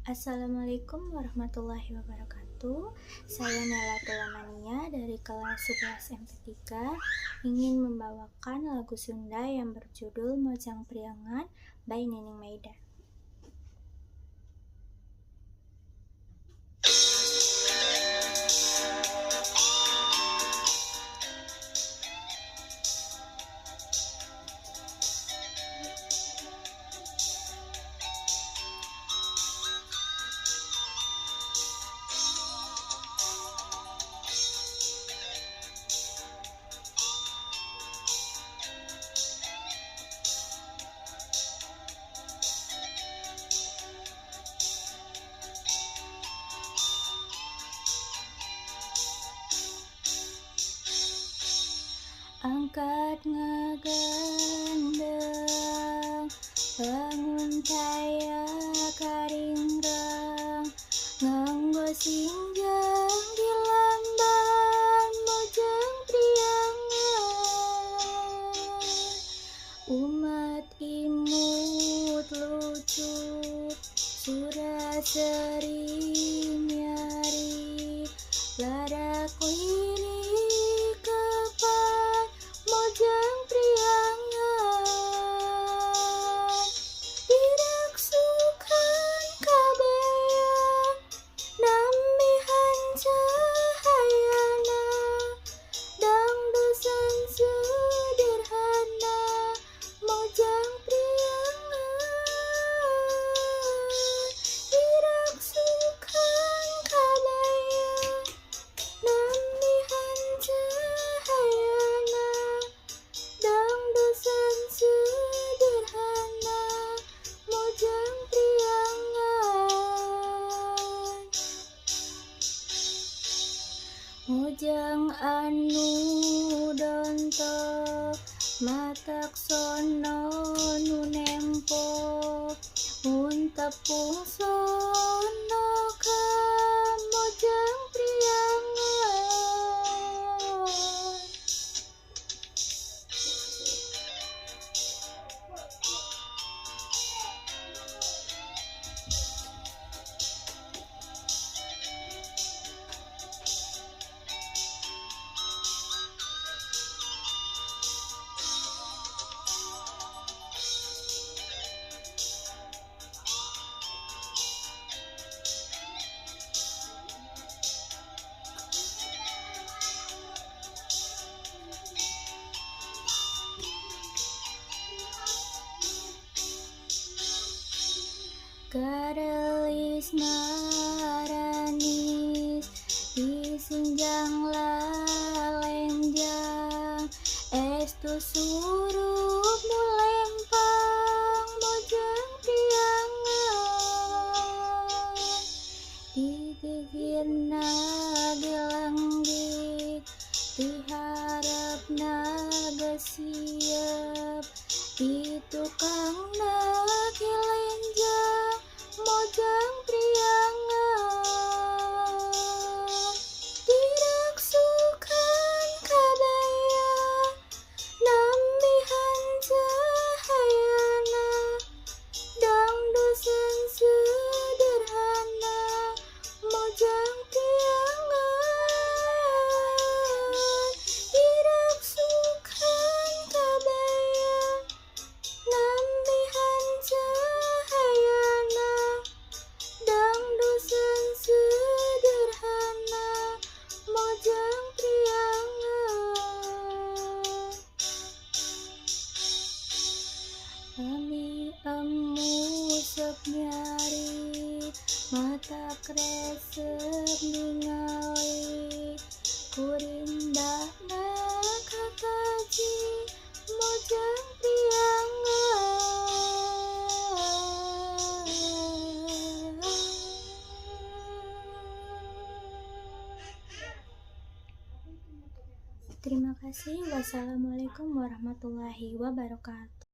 Assalamualaikum warahmatullahi wabarakatuh. Saya Nela Tulamania dari kelas 11 MP3 ingin membawakan lagu Sunda yang berjudul Mojang Priangan by Nining Meida. Angkat ngagandeng, bangun taya karingrang, nganggo singjang di lamban mojang priangan. Umat imut lucu, suraseri nyari, ladak lirik kepan mojang priangan. Tidak sukan kabayang, nambihan cahayana, dangdusan sederhana mojang priangan. Tidak sukan kabayang, nambihan cahayana, dangdusan sederhana mojang priangan. Mojang anu dontok, matak sono nu nempo, mun tepung sono ka mojang priangan. Karelis maranis, disinjang lalenjang, estu surup mulempang mojang priangan. Digigirna gelanggit, diharapna gesiep, ditukangna kilenjang mojang priangan. Tidak sukan kabayang, nambihan cahayana, dangdusan sederhana mojang priangan. Tidak sukan kabayang, nambihan cahayana, dangdusan sederhana mojang priangan. Ami emu sok nyari, mata kresep ningali, kurindahna kakaji mojang priangan. Terima kasih. Wassalamualaikum warahmatullahi wabarakatuh.